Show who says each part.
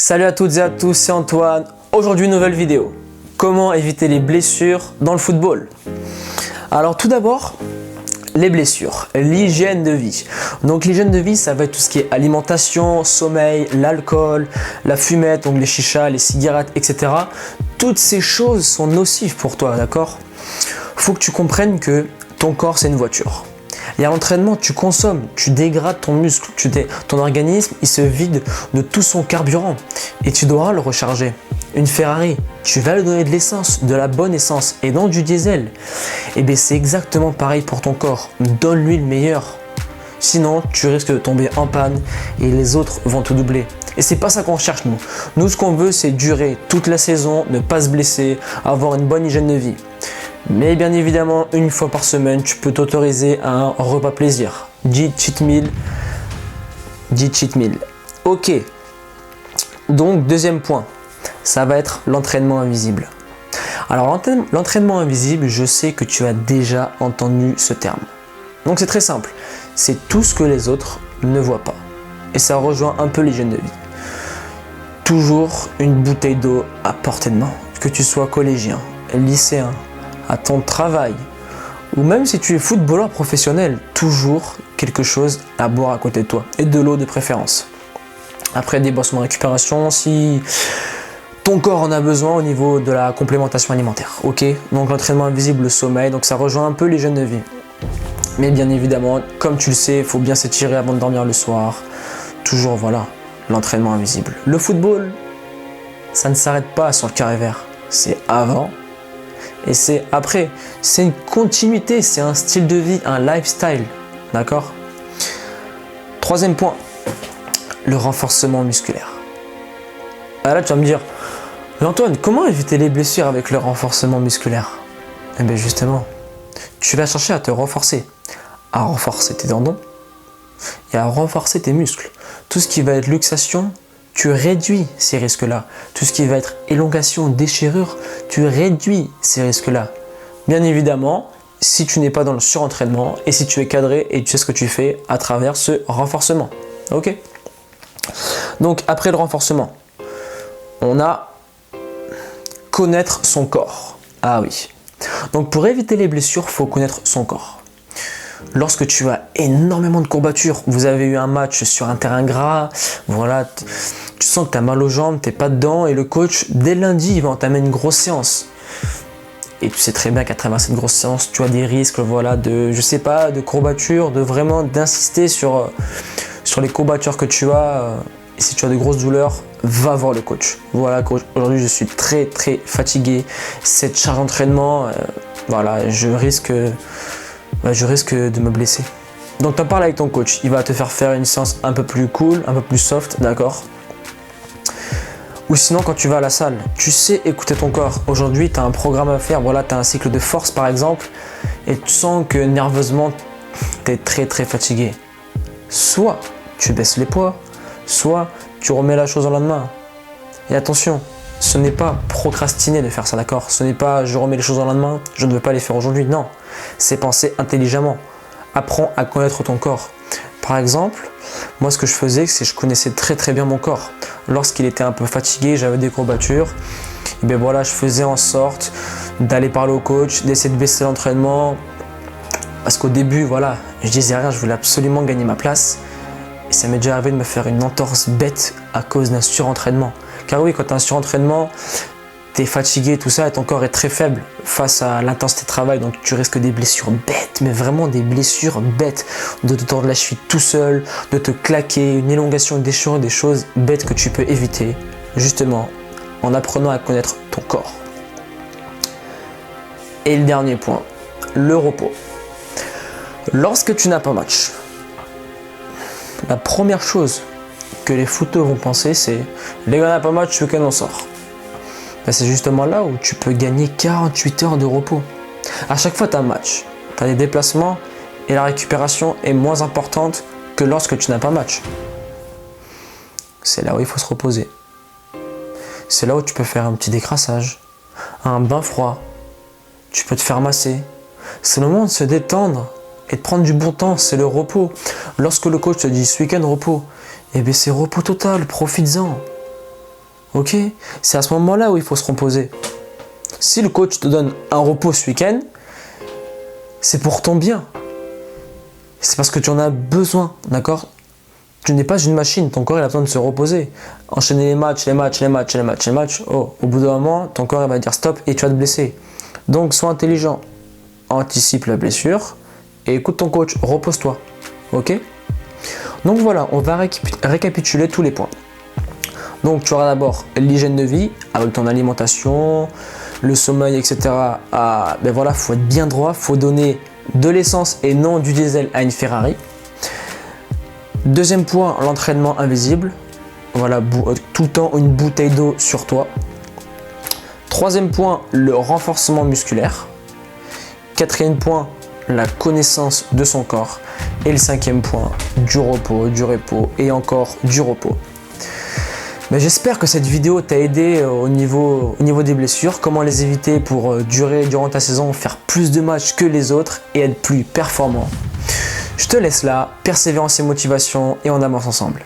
Speaker 1: Salut à toutes et à tous, c'est Antoine. Aujourd'hui, nouvelle vidéo. Comment éviter les blessures dans le football? Alors tout d'abord, les blessures, l'hygiène de vie. Donc l'hygiène de vie, ça va être tout ce qui est alimentation, sommeil, l'alcool, la fumette, donc les chichas, les cigarettes, etc. Toutes ces choses sont nocives pour toi, d'accord? Faut que tu comprennes que ton corps, c'est une voiture. Et à l'entraînement, tu consommes, tu dégrades ton muscle, ton organisme, il se vide de tout son carburant et tu dois le recharger. Une Ferrari, tu vas lui donner de l'essence, de la bonne essence et non du diesel. Et bien c'est exactement pareil pour ton corps, donne-lui le meilleur. Sinon, tu risques de tomber en panne et les autres vont te doubler. Et c'est pas ça qu'on cherche nous. Nous, ce qu'on veut, c'est durer toute la saison, ne pas se blesser, avoir une bonne hygiène de vie. Mais bien évidemment, une fois par semaine, tu peux t'autoriser à un repas plaisir. Dit cheat meal. Ok. Donc, deuxième point, ça va être l'entraînement invisible. Alors, l'entraînement invisible, je sais que tu as déjà entendu ce terme. Donc, c'est très simple. C'est tout ce que les autres ne voient pas. Et ça rejoint un peu l'hygiène de vie. Toujours une bouteille d'eau à portée de main. Que tu sois collégien, lycéen, à ton travail, ou même si tu es footballeur professionnel, toujours quelque chose à boire à côté de toi, et de l'eau de préférence. Après des boissons de récupération, si ton corps en a besoin au niveau de la complémentation alimentaire. Ok, donc l'entraînement invisible, le sommeil, donc ça rejoint un peu l'hygiène de vie. Mais bien évidemment, comme tu le sais, il faut bien s'étirer avant de dormir le soir. Toujours, voilà, l'entraînement invisible. Le football, ça ne s'arrête pas sur le carré vert. C'est avant et c'est après. C'est une continuité, c'est un style de vie, un lifestyle. D'accord? Troisième point, le renforcement musculaire. Ah là, tu vas me dire, Antoine, comment éviter les blessures avec le renforcement musculaire? Eh bien justement, tu vas chercher à te renforcer, à renforcer tes tendons et à renforcer tes muscles. Tout ce qui va être luxation, tu réduis ces risques-là. Tout ce qui va être élongation, déchirure, tu réduis ces risques-là. Bien évidemment, si tu n'es pas dans le surentraînement et si tu es cadré et tu sais ce que tu fais à travers ce renforcement. Ok? Donc après le renforcement, on a connaître son corps. Ah oui. Donc pour éviter les blessures, il faut connaître son corps. Lorsque tu as énormément de courbatures, vous avez eu un match sur un terrain gras, voilà, tu sens que tu as mal aux jambes, tu n'es pas dedans et le coach, dès lundi, il va entamer une grosse séance. Et tu sais très bien qu'à travers cette grosse séance, tu as des risques, voilà, de courbatures, d'insister sur les courbatures que tu as. Et si tu as de grosses douleurs, va voir le coach. Voilà, coach, aujourd'hui je suis très très fatigué. Cette charge d'entraînement, voilà, je risque de me blesser. Donc tu en parles avec ton coach, il va te faire une séance un peu plus cool, un peu plus soft, d'accord? Ou sinon quand tu vas à la salle, tu sais écouter ton corps. Aujourd'hui tu as un programme à faire, voilà, tu as un cycle de force par exemple, et tu sens que nerveusement tu es très très fatigué. Soit tu baisses les poids, soit tu remets la chose au lendemain. Et attention, ce n'est pas procrastiner de faire ça, d'accord? Ce n'est pas je remets les choses au lendemain, je ne veux pas les faire aujourd'hui, non. C'est penser intelligemment. Apprends à connaître ton corps. Par exemple, moi ce que je faisais, c'est que je connaissais très très bien mon corps. Lorsqu'il était un peu fatigué, j'avais des courbatures, et bien voilà, je faisais en sorte d'aller parler au coach, d'essayer de baisser l'entraînement. Parce qu'au début, voilà, je disais rien, je voulais absolument gagner ma place. Et ça m'est déjà arrivé de me faire une entorse bête à cause d'un surentraînement. Car oui, quand tu as un surentraînement, tu es fatigué, tout ça, et ton corps est très faible face à l'intensité de travail. Donc tu risques des blessures bêtes, mais vraiment des blessures bêtes. De te tordre la cheville tout seul, de te claquer, une élongation, une déchirure, des choses bêtes que tu peux éviter, justement, en apprenant à connaître ton corps. Et le dernier point, le repos. Lorsque tu n'as pas match, la première chose que les footeux vont penser, c'est les gars, on n'a pas match, ce week-end on sort. Ben, c'est justement là où tu peux gagner 48 heures de repos. À chaque fois, tu as un match, tu as des déplacements et la récupération est moins importante que lorsque tu n'as pas match. C'est là où il faut se reposer. C'est là où tu peux faire un petit décrassage, un bain froid, tu peux te faire masser. C'est le moment de se détendre et de prendre du bon temps, c'est le repos. Lorsque le coach te dit ce week-end repos, eh bien c'est repos total, profites-en. Ok, c'est à ce moment-là où il faut se reposer. Si le coach te donne un repos ce week-end, c'est pour ton bien. C'est parce que tu en as besoin, d'accord? Tu n'es pas une machine, ton corps il a besoin de se reposer. Enchaîner les matchs, oh, au bout d'un moment, ton corps il va dire stop et tu vas te blesser. Donc sois intelligent, anticipe la blessure et écoute ton coach, repose-toi. Ok? Donc voilà, on va récapituler tous les points. Donc tu auras d'abord l'hygiène de vie avec ton alimentation, le sommeil, etc. Ben voilà, faut être bien droit, faut donner de l'essence et non du diesel à une Ferrari. Deuxième point, l'entraînement invisible. Voilà, tout le temps une bouteille d'eau sur toi. Troisième point, le renforcement musculaire. Quatrième point, la connaissance de son corps. Et le cinquième point, du repos et encore du repos. Mais j'espère que cette vidéo t'a aidé au niveau des blessures, comment les éviter pour durer durant ta saison, faire plus de matchs que les autres et être plus performant. Je te laisse là, persévérance et motivation et on avance ensemble.